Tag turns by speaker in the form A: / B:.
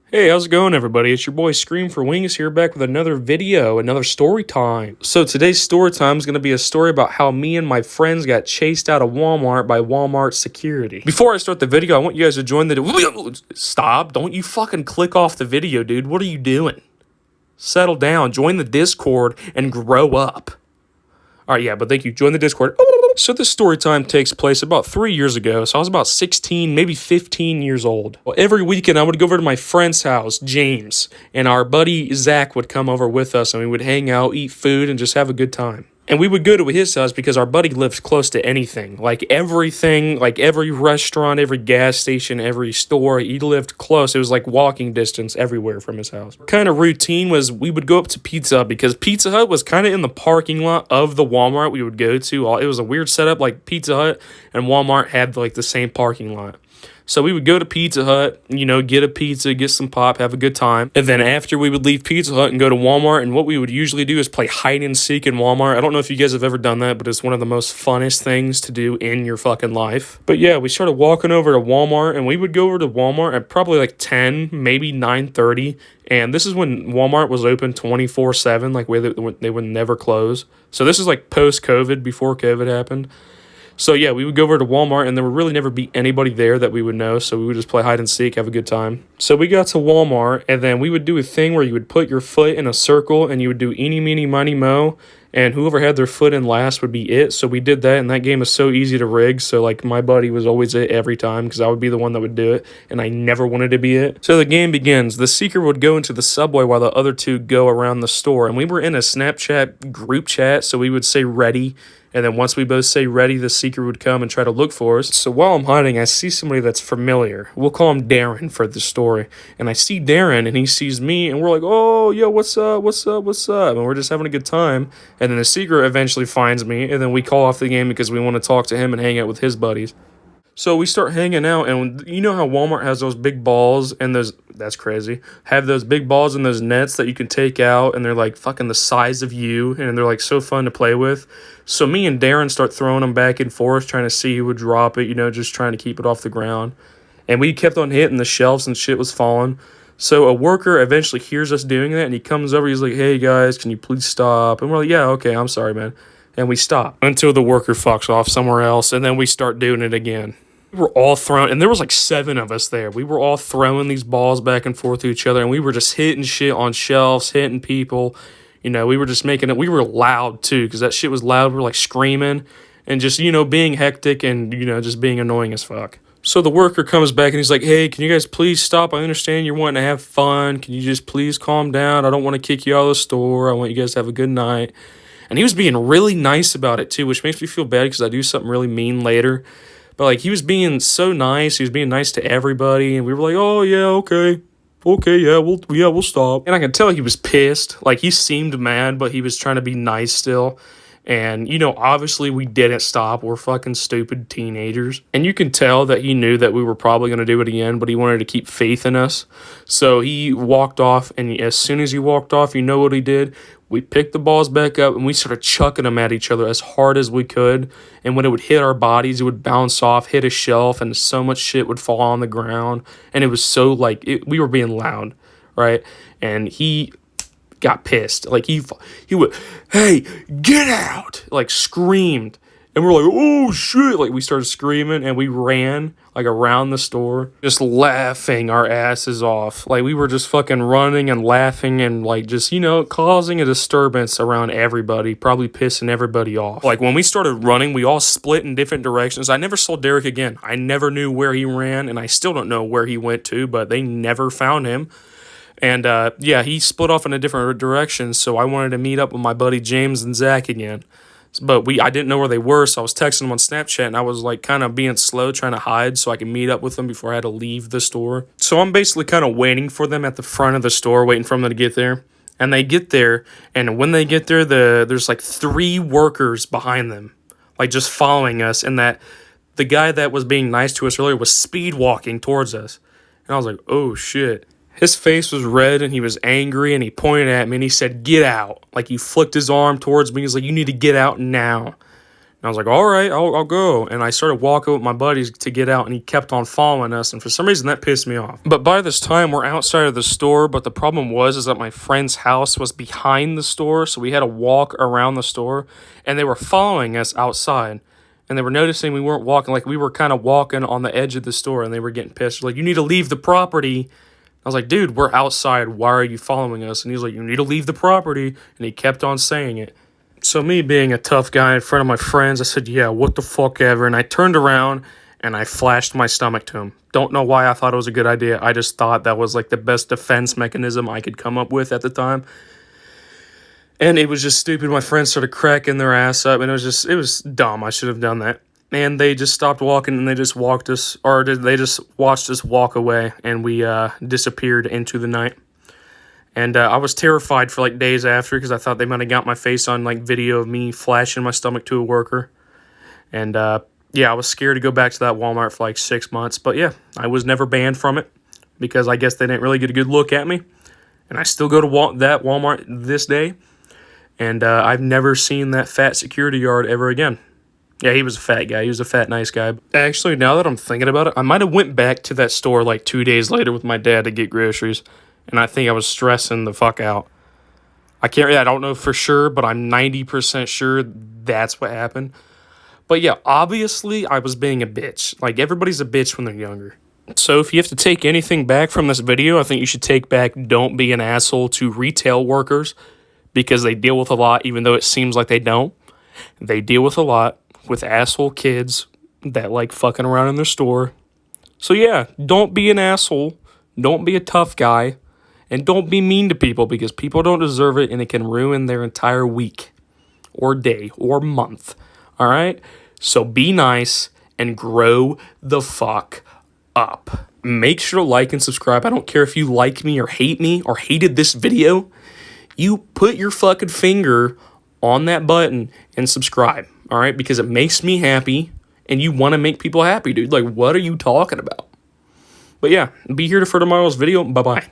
A: Hey, how's it going, everybody? It's your boy Scream for Wings here, back with another video, another story time. So today's story time is going to be a story about how me and my friends got chased out of Walmart by Walmart security. Before I start the video, I want you guys to join the... Stop! Don't you fucking click off the video, dude. What are you doing? Settle down, join the Discord, and grow up. Alright, yeah, but thank you. Join the Discord. So this story time takes place about 3 years ago, so I was about 16, maybe 15 years old. Well, every weekend I would go over to my friend's house, James, and our buddy Zach would come over with us, and we would hang out, eat food, and just have a good time. And we would go to his house because our buddy lived close to anything. Like everything, like every restaurant, every gas station, every store, he lived close. It was like walking distance everywhere from his house. Kind of routine was we would go up to Pizza Hut because Pizza Hut was kind of in the parking lot of the Walmart we would go to. It was a weird setup, like Pizza Hut and Walmart had like the same parking lot. So we would go to Pizza Hut, get a pizza, get some pop, have a good time. And then after we would leave Pizza Hut and go to Walmart, and what we would usually do is play hide and seek in Walmart. I don't know if you guys have ever done that, but it's one of the most funnest things to do in your fucking life. But yeah, we started walking over to Walmart, and we would go over to Walmart at probably like 10, maybe 9:30. And this is when Walmart was open 24/7, like they would never close. So this is like post-COVID, before COVID happened. So yeah, we would go over to Walmart, and there would really never be anybody there that we would know, so we would just play hide and seek, have a good time. So we got to Walmart, and then we would do a thing where you would put your foot in a circle, and you would do eeny, meeny, miny, mo, and whoever had their foot in last would be it. So we did that, and that game is so easy to rig, so like my buddy was always it every time, because I would be the one that would do it, and I never wanted to be it. So the game begins. The seeker would go into the subway while the other two go around the store, and we were in a Snapchat group chat, so we would say ready. And then once we both say ready, the seeker would come and try to look for us. So while I'm hiding, I see somebody that's familiar. We'll call him Darren for the story. And I see Darren, and he sees me, and we're like, oh, yo, what's up, what's up, what's up? And we're just having a good time. And then the seeker eventually finds me, and then we call off the game because we want to talk to him and hang out with his buddies. So we start hanging out, and you know how Walmart has those big balls and that's crazy, have those big balls and those nets that you can take out, and they're like fucking the size of you, and they're like so fun to play with. So me and Darren start throwing them back and forth, trying to see who would drop it, just trying to keep it off the ground. And we kept on hitting the shelves and shit was falling. So a worker eventually hears us doing that, and he comes over, he's like, hey guys, can you please stop? And we're like, yeah, okay, I'm sorry, man. And we stop until the worker fucks off somewhere else, and then we start doing it again. We were all throwing, and there was like 7 of us there. We were all throwing these balls back and forth to each other, and we were just hitting shit on shelves, hitting people. We were just making it. We were loud too, because that shit was loud. We were like screaming and just, being hectic and, just being annoying as fuck. So the worker comes back and he's like, hey, can you guys please stop? I understand you're wanting to have fun. Can you just please calm down? I don't want to kick you out of the store. I want you guys to have a good night. And he was being really nice about it too, which makes me feel bad because I do something really mean later. But, like, he was being so nice. He was being nice to everybody. And we were like, oh, yeah, okay. Okay, yeah, we'll stop. And I could tell he was pissed. Like, he seemed mad, but he was trying to be nice still. And, obviously we didn't stop. We're fucking stupid teenagers. And you can tell that he knew that we were probably going to do it again, but he wanted to keep faith in us. So he walked off, and as soon as he walked off, you know what he did? We picked the balls back up, and we started chucking them at each other as hard as we could. And when it would hit our bodies, it would bounce off, hit a shelf, and so much shit would fall on the ground. And it was so, we were being loud, right? And he got pissed. Like, he would, hey, get out! Like, screamed. And we're like, oh, shit! Like, we started screaming, and we ran, like, around the store, just laughing our asses off. Like, we were just fucking running and laughing and, like, just, causing a disturbance around everybody, probably pissing everybody off. Like, when we started running, we all split in different directions. I never saw Derek again. I never knew where he ran, and I still don't know where he went to, but they never found him. And, yeah, he split off in a different direction, so I wanted to meet up with my buddy James and Zach again. But I didn't know where they were, so I was texting them on Snapchat, and I was, like, kind of being slow, trying to hide so I could meet up with them before I had to leave the store. So I'm basically kind of waiting for them at the front of the store, waiting for them to get there. And they get there, and when they get there, there's, like, 3 workers behind them, like, just following us, and that the guy that was being nice to us earlier was speed walking towards us. And I was like, oh, shit. His face was red, and he was angry, and he pointed at me, and he said, get out. Like, he flicked his arm towards me. He's like, you need to get out now. I was like, all right, I'll go. And I started walking with my buddies to get out, and he kept on following us. And for some reason, that pissed me off. But by this time, we're outside of the store. But the problem is that my friend's house was behind the store. So we had to walk around the store. And they were following us outside. And they were noticing we weren't walking. Like, we were kind of walking on the edge of the store. And they were getting pissed. Like, you need to leave the property. I was like, dude, we're outside. Why are you following us? And he's like, you need to leave the property. And he kept on saying it. So me being a tough guy in front of my friends, I said, yeah, what the fuck ever. And I turned around and I flashed my stomach to him. Don't know why I thought it was a good idea. I just thought that was like the best defense mechanism I could come up with at the time. And it was just stupid. My friends started cracking their ass up, and it was dumb. I should have done that. And they just stopped walking, and they just watched us walk away, and we disappeared into the night. And I was terrified for like days after, because I thought they might have got my face on like video of me flashing my stomach to a worker. And yeah, I was scared to go back to that Walmart for like 6 months. But yeah, I was never banned from it, because I guess they didn't really get a good look at me. And I still go to that Walmart this day. And I've never seen that fat security guard ever again. Yeah, he was a fat guy. He was a fat, nice guy. Actually, now that I'm thinking about it, I might have went back to that store like 2 days later with my dad to get groceries. And I think I was stressing the fuck out. I don't know for sure, but I'm 90% sure that's what happened. But yeah, obviously I was being a bitch. Like, everybody's a bitch when they're younger. So if you have to take anything back from this video, I think you should take back don't be an asshole to retail workers, because they deal with a lot, even though it seems like they don't. They deal with a lot with asshole kids that like fucking around in their store. So yeah, don't be an asshole. Don't be a tough guy. And don't be mean to people, because people don't deserve it, and it can ruin their entire week or day or month. All right? So be nice and grow the fuck up. Make sure to like and subscribe. I don't care if you like me or hated this video. You put your fucking finger on that button and subscribe. All right? Because it makes me happy, and you want to make people happy, dude. Like, what are you talking about? But yeah, be here for tomorrow's video. Bye-bye.